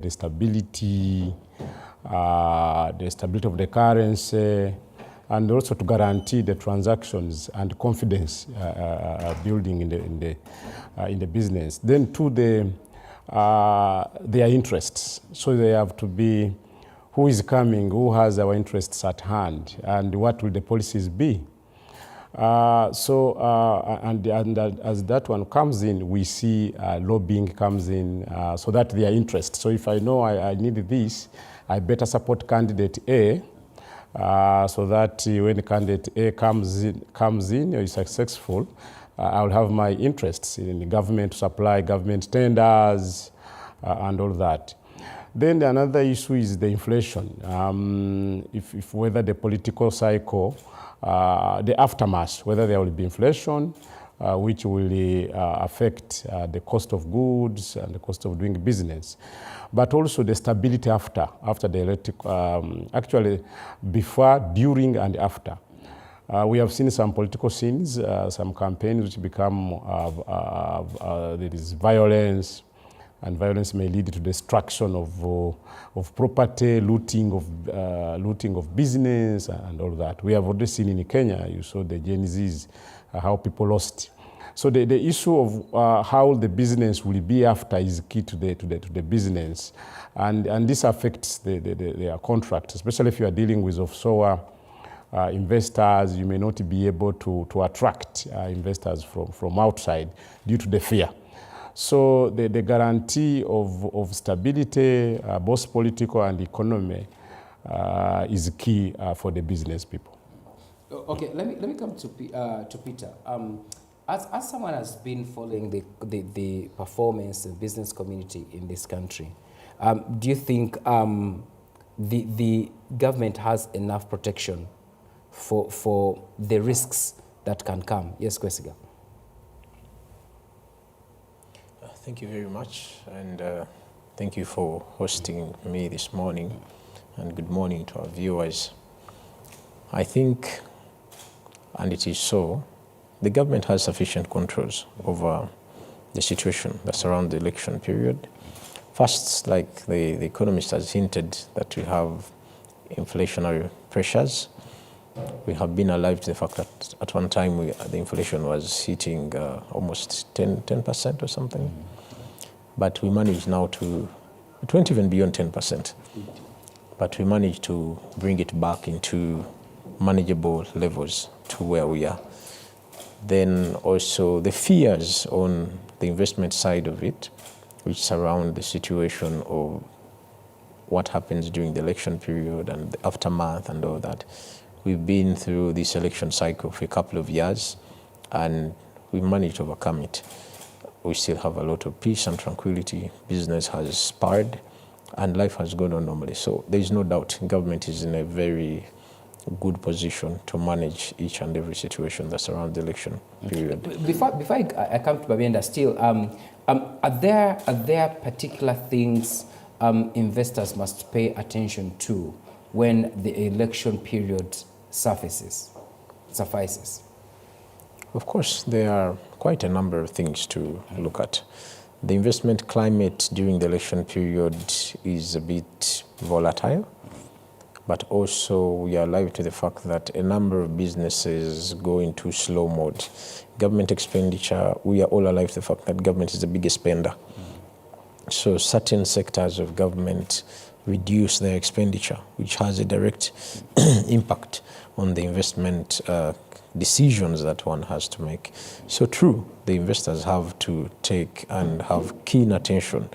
the stability of the currency, and also to guarantee the transactions and confidence building in the business. Then to their interests. So they have to be who is coming, who has our interests at hand, and what will the policies be. And as that one comes in, we see lobbying comes in, so that their interest. So if I know I need this, I better support candidate A, so that when candidate A comes in or is successful, I'll have my interests in the government to supply government tenders and all that. Then another issue is the inflation. If whether the political cycle, the aftermath, whether there will be inflation, which will affect the cost of goods and the cost of doing business, but also the stability after the electric, actually before, during, and after. We have seen some political scenes, some campaigns which become, there is violence, and violence may lead to destruction of property, looting of business, and all that. We have already seen in Kenya, you saw the Gen Zs, how people lost. So the issue of how the business will be after is key to the business, and this affects their contract, especially if you are dealing with offshore investors. You may not be able to attract investors from outside due to the fear. So the guarantee of stability, both political and economy, is key for the business people. Okay, let me come to Peter. As someone has been following the performance of the business community in this country, do you think the government has enough protection for the risks that can come? Yes, Kwesiga. Thank you very much, and thank you for hosting me this morning, and good morning to our viewers. I think, and it is so, the government has sufficient controls over the situation that surrounds the election period. First, like the economist has hinted, that we have inflationary pressures. We have been alive to the fact that at one time the inflation was hitting almost 10% or something. But we managed now it went even beyond 10%. But we managed to bring it back into manageable levels to where we are. Then also the fears on the investment side of it, which surround the situation of what happens during the election period and the aftermath and all that. We've been through this election cycle for a couple of years, and we've managed to overcome it. We still have a lot of peace and tranquility. Business has sparred, and life has gone on normally. So there is no doubt government is in a very good position to manage each and every situation that's around the election period. Before I come to Babienda, still, are there particular things investors must pay attention to when the election period suffices? Of course, there are quite a number of things to look at. The investment climate during the election period is a bit volatile, but also we are alive to the fact that a number of businesses go into slow mode. Government expenditure, we are all alive to the fact that government is the biggest spender. So certain sectors of government reduce their expenditure, which has a direct impact on the investment decisions that one has to make. So true, the investors have to take and have keen attention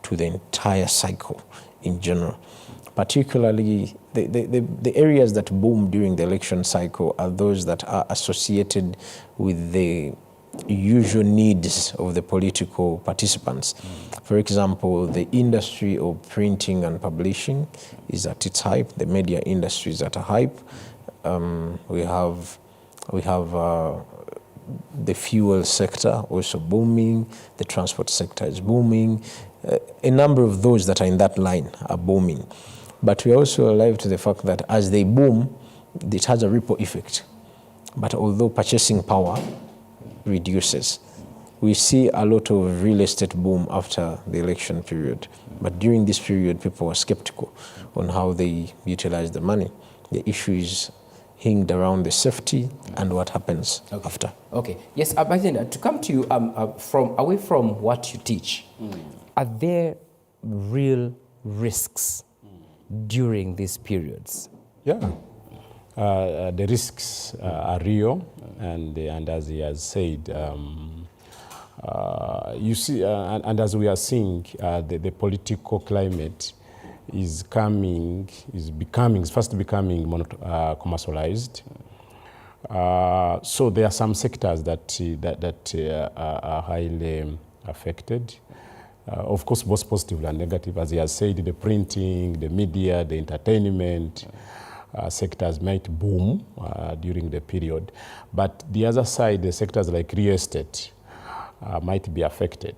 to the entire cycle in general. Particularly, the areas that boom during the election cycle are those that are associated with the usual needs of the political participants. For example, the industry of printing and publishing is at its hype. The media industry is at a hype. We have the fuel sector also booming. The transport sector is booming. A number of those that are in that line are booming. But we are also alive to the fact that as they boom, it has a ripple effect. But although purchasing power reduces, we see a lot of real estate boom after the election period. But during this period, people were skeptical on how they utilize the money. The issue is hinged around the safety and what happens after. Okay. Yes, Abhijit, to come to you away from what you teach, are there real risks during these periods? Yeah. The risks are real, and as he has said, you see, and as we are seeing, the political climate is fast becoming commercialized. So there are some sectors that are highly affected. Of course, both positive and negative. As he has said, the printing, the media, the entertainment sectors might boom during the period. But the other side, the sectors like real estate might be affected.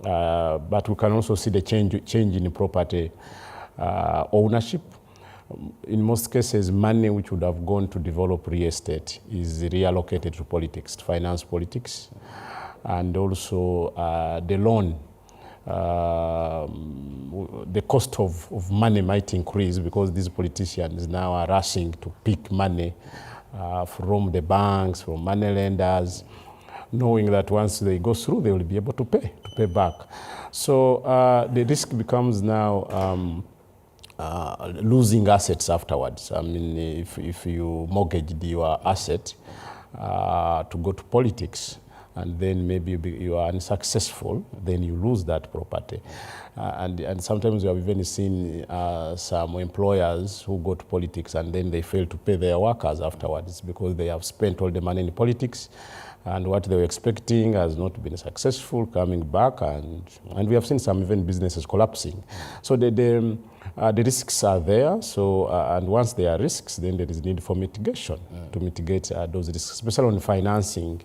But we can also see the change in property ownership. In most cases, money which would have gone to develop real estate is reallocated to politics, to finance politics, and also the loan. The cost of money might increase because these politicians now are rushing to pick money from the banks, from money lenders, knowing that once they go through, they will be able to pay back. So the risk becomes now losing assets afterwards. I mean, if you mortgaged your asset to go to politics, and then maybe you are unsuccessful, then you lose that property. And sometimes we have even seen some employers who go to politics and then they fail to pay their workers afterwards because they have spent all the money in politics, and what they were expecting has not been successful, coming back, and we have seen some even businesses collapsing. So the risks are there. So and once there are risks, then there is need for mitigation to mitigate those risks, especially on financing.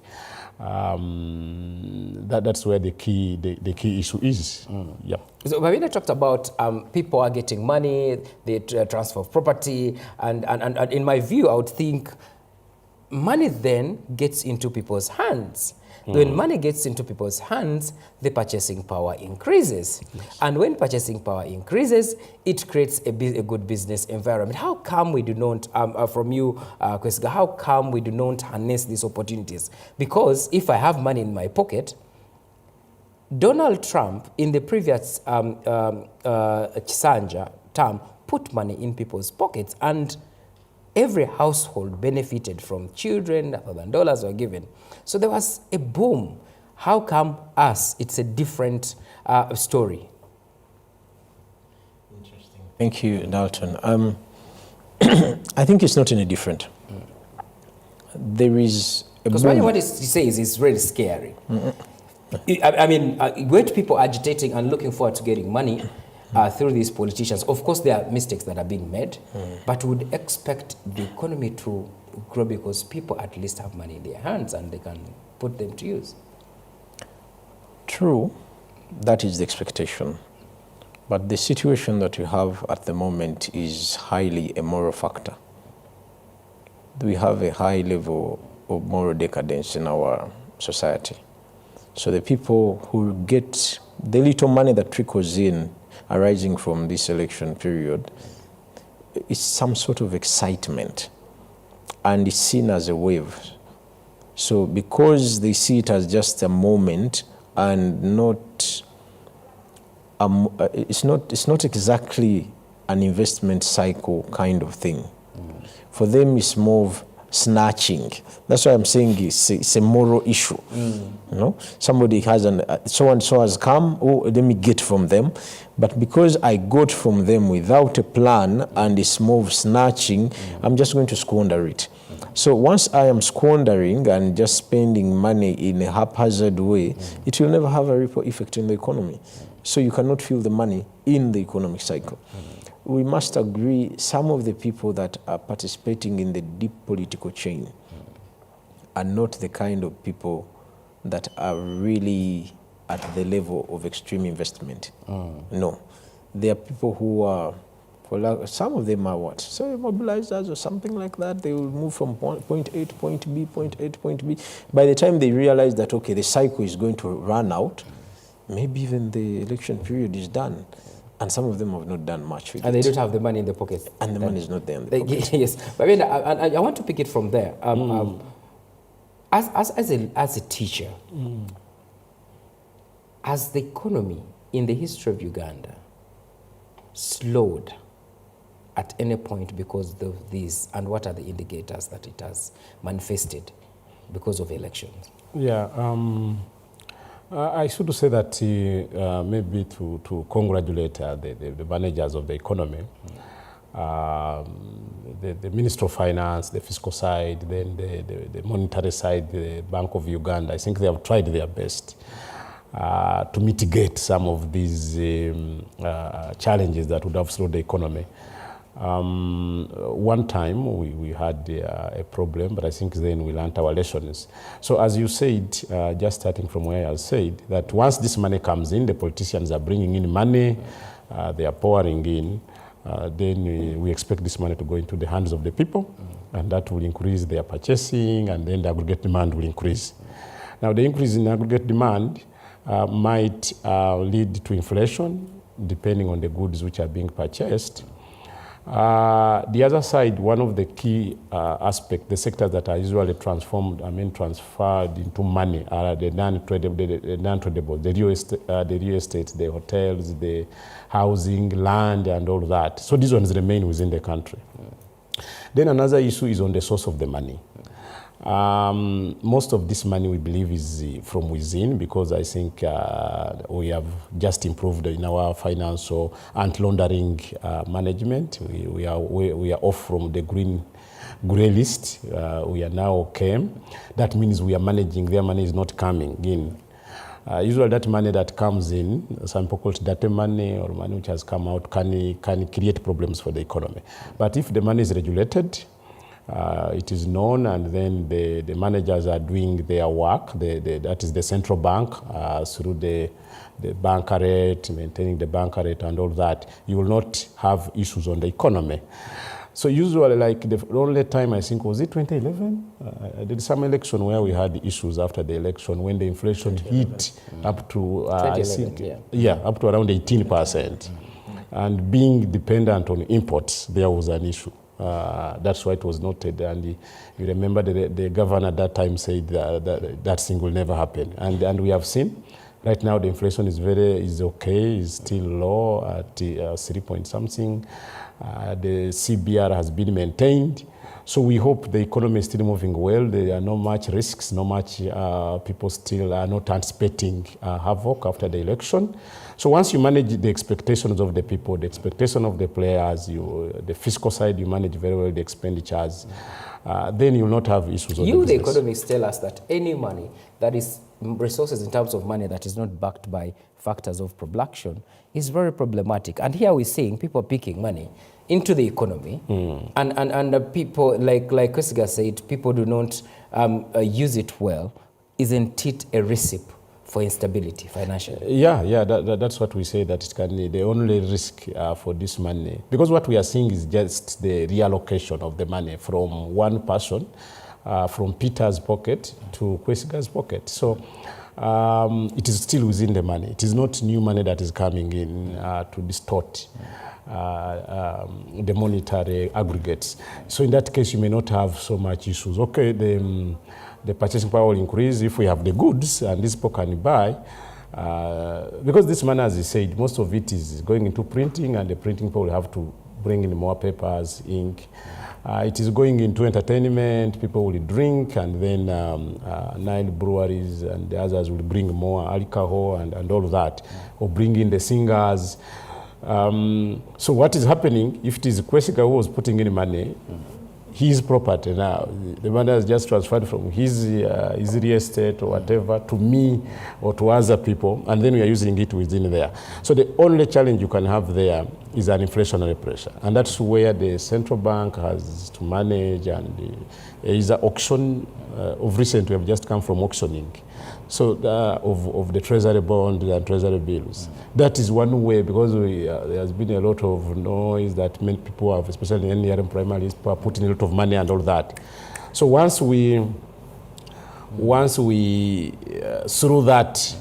That's where the key issue is. Yeah. So Babina talked about people are getting money, the transfer of property, and in my view, I would think money then gets into people's hands. When money gets into people's hands, the purchasing power increases. Yes. And when purchasing power increases, it creates a good business environment. How come we do not, from you, Kwesiga, how come we do not harness these opportunities? Because if I have money in my pocket, Donald Trump, in the previous Chisanja term, put money in people's pockets, and every household benefited from children, $1,000 were given. So there was a boom. How come us? It's a different story. Interesting. Thank you, Dalton. I think it's not any different. There is a boom. Because what he says is really scary. I mean, great people agitating and looking forward to getting money through these politicians. Of course, there are mistakes that are being made, but would expect the economy to grow because people at least have money in their hands and they can put them to use. True, that is the expectation. But the situation that we have at the moment is highly a moral factor. We have a high level of moral decadence in our society. So the people who get the little money that trickles in arising from this election period is some sort of excitement, and it's seen as a wave. So because they see it as just a moment and not, it's not exactly an investment cycle kind of thing. For them, it's more of snatching. That's why I'm saying it's a moral issue. You know, somebody has so and so has come. Oh, let me get from them. But because I got from them without a plan and it's more of snatching, I'm just going to squander it. So once I am squandering and just spending money in a haphazard way, it will never have a ripple effect in the economy. So you cannot feel the money in the economic cycle. We must agree some of the people that are participating in the deep political chain are not the kind of people that are really at the level of extreme investment. No. They are people who are Some of them are what? So mobilizers or something like that. They will move from point A to point B, point A to point B. By the time they realize that, okay, the cycle is going to run out, maybe even the election period is done. And some of them have not done much with it. And they don't have the money in the pocket. And the money is not there in the pocket. Yes. But I mean, I want to pick it from there. As a teacher, has the economy in the history of Uganda slowed at any point because of these, and what are the indicators that it has manifested because of elections? Yeah, I should say that maybe to congratulate the managers of the economy, the Minister of Finance, the fiscal side, then the monetary side, the Bank of Uganda. I think they have tried their best to mitigate some of these challenges that would have slowed the economy. One time we had a problem, but I think then we learned our lessons. So as you said, just starting from where I said, that once this money comes in, the politicians are bringing in money, they are pouring in, then we expect this money to go into the hands of the people, and that will increase their purchasing, and then the aggregate demand will increase. Now the increase in aggregate demand might lead to inflation, depending on the goods which are being purchased. The other side, one of the key aspects, the sectors that are usually transformed, transferred into money are the non-tradable, the real estate, the hotels, the housing, land, and all that. So these ones remain within the country. Then another issue is on the source of the money. Most of this money we believe is from within, because I think we have just improved in our financial anti-laundering management. We are off from the grey list. We are now KM. That means we are managing, their money is not coming in. Usually that money that comes in, some people call it dirty money or money which has come out, can create problems for the economy. But if the money is regulated, it is known, and then the managers are doing their work, that is the central bank, through the banker rate, maintaining the banker rate and all that, you will not have issues on the economy. So usually, like the only time, I think, was it 2011? I did some election where we had issues after the election when the inflation hit up to, I think, up to around 18%. And being dependent on imports, there was an issue. That's why it was noted, and you remember the governor at that time said that thing will never happen, and we have seen right now the inflation is okay, is still low at 3 point something. The CBR has been maintained, so we hope the economy is still moving well. There are no much risks, no much people still are not anticipating havoc after the election. So once you manage the expectations of the people, the expectation of the players, the fiscal side, you manage very well the expenditures, then you will not have issues on the business. The economists tell us that any money that is resources in terms of money that is not backed by factors of production is very problematic. And here we're seeing people picking money into the economy, and people, like Kwesiga said, people do not use it well. Isn't it a recipe for instability financially? Yeah, that's what we say, that it can be the only risk for this money. Because what we are seeing is just the reallocation of the money from one person, from Peter's pocket to Kwesiga's pocket. So it is still within the money. It is not new money that is coming in to distort the monetary aggregates. So in that case, you may not have so much issues. Okay, the purchasing power will increase if we have the goods and these people can buy. Because this money, as you said, most of it is going into printing, and the printing people will have to bring in more papers, ink. It is going into entertainment, people will drink, and then Nile breweries and the others will bring more alcohol and all of that, or bring in the singers. So what is happening, if it is Kwesiga who was putting in money, his property now, the money has just transferred from his real estate or whatever to me or to other people, and then we are using it within there. So the only challenge you can have there is an inflationary pressure, and that's where the central bank has to manage, and is an auction. Of recent, we have just come from auctioning. So of the treasury bond and treasury bills. That is one way, because there has been a lot of noise that many people have, especially in engineering primary, are putting a lot of money and all that. So once we through that